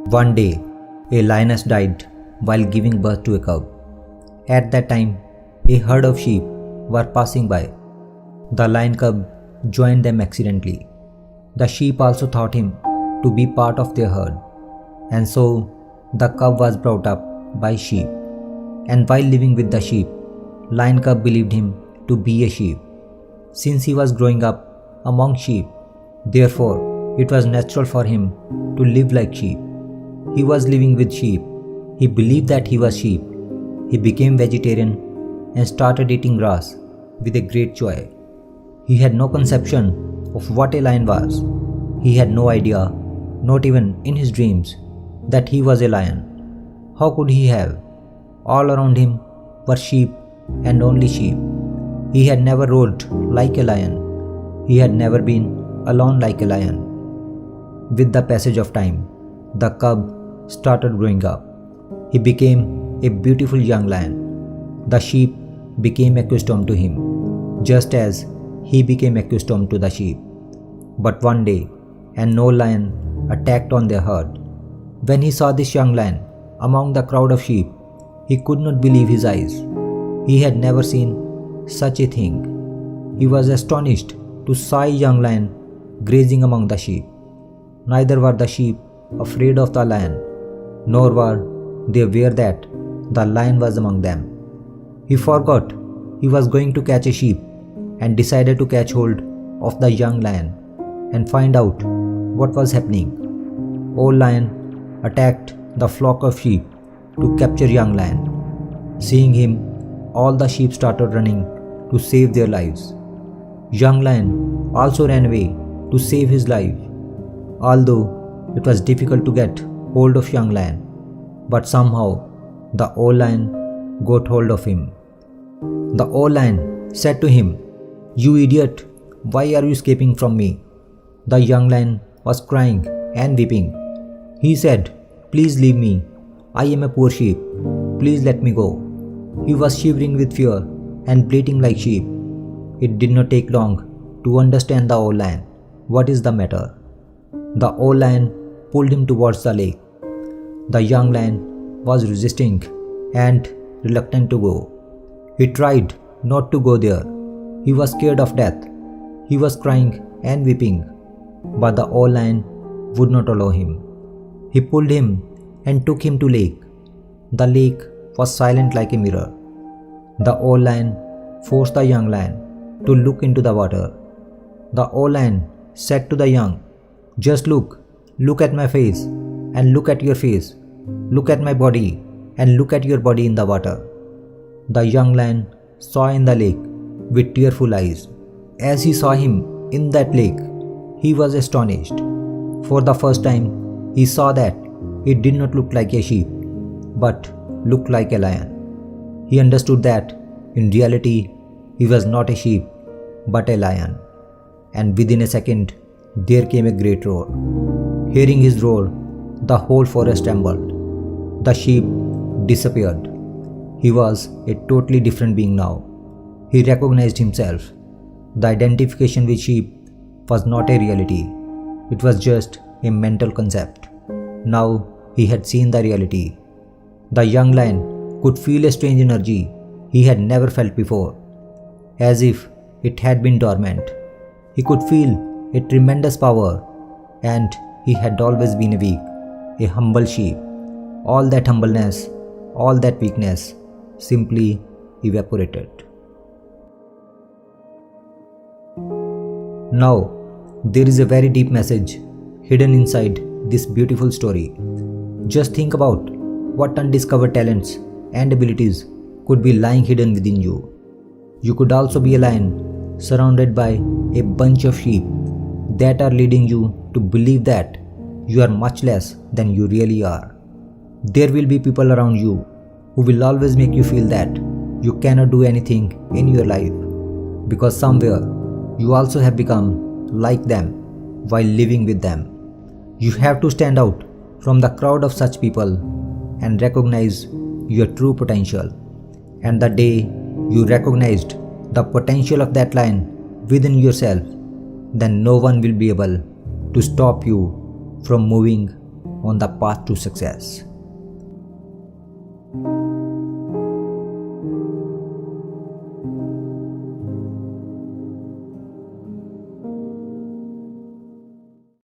One day, a lioness died while giving birth to a cub. At that time, a herd of sheep were passing by. The lion cub joined them accidentally. The sheep also thought him to be part of their herd, and so the cub was brought up by sheep. And while living with the sheep, lion cub believed him to be a sheep. Since he was growing up among sheep, therefore it was natural for him to live like sheep. He was living with sheep. He believed that he was sheep. He became vegetarian and started eating grass with a great joy. He had no conception of what a lion was. He had no idea, not even in his dreams, that he was a lion. How could he have? All around him were sheep and only sheep. He had never roared like a lion. He had never been alone like a lion. With the passage of time, the cub started growing up. He became a beautiful young lion. The sheep became accustomed to him, just as he became accustomed to the sheep. But one day, an old lion attacked on their herd. When he saw this young lion among the crowd of sheep, he could not believe his eyes. He had never seen such a thing. He was astonished to see a young lion grazing among the sheep. Neither were the sheep afraid of the lion, nor were they aware that the lion was among them. He forgot he was going to catch a sheep and decided to catch hold of the young lion and find out what was happening. Old lion attacked the flock of sheep to capture young lion. Seeing him, all the sheep started running to save their lives. Young lion also ran away to save his life. Although it was difficult to get hold of young lion, but somehow the old lion got hold of him. The old lion said to him, "You idiot, why are you escaping from me?" The young lion was crying and weeping. He said, "Please leave me. I am a poor sheep. Please let me go." He was shivering with fear and bleating like sheep. It did not take long to understand the old lion. What is the matter? The old lion pulled him towards the lake. The young lion was resisting and reluctant to go. He tried not to go there. He was scared of death. He was crying and weeping, but the old lion would not allow him. He pulled him and took him to lake. The lake was silent like a mirror. The old lion forced the young lion to look into the water. The old lion said to the young, "Just look at my face and look at your face. Look at my body and look at your body in the water." The young lion saw in the lake with tearful eyes. As he saw him in that lake, he was astonished. For the first time, he saw that it did not look like a sheep, but looked like a lion. He understood that in reality, he was not a sheep, but a lion. And within a second, there came a great roar. Hearing his roar, the whole forest trembled. The sheep disappeared. He was a totally different being now. He recognized himself. The identification with sheep was not a reality. It was just a mental concept. Now he had seen the reality. The young lion could feel a strange energy he had never felt before, as if it had been dormant. He could feel a tremendous power, and he had always been a weak, a humble sheep. All that humbleness, all that weakness simply evaporated. Now, there is a very deep message hidden inside this beautiful story. Just think about what undiscovered talents and abilities could be lying hidden within you. You could also be a lion surrounded by a bunch of sheep that are leading you to believe that you are much less than you really are. There will be people around you who will always make you feel that you cannot do anything in your life, because somewhere you also have become like them while living with them. You have to stand out from the crowd of such people and recognize your true potential. And the day you recognized the potential of that lion within yourself, then no one will be able to stop you from moving on the path to success.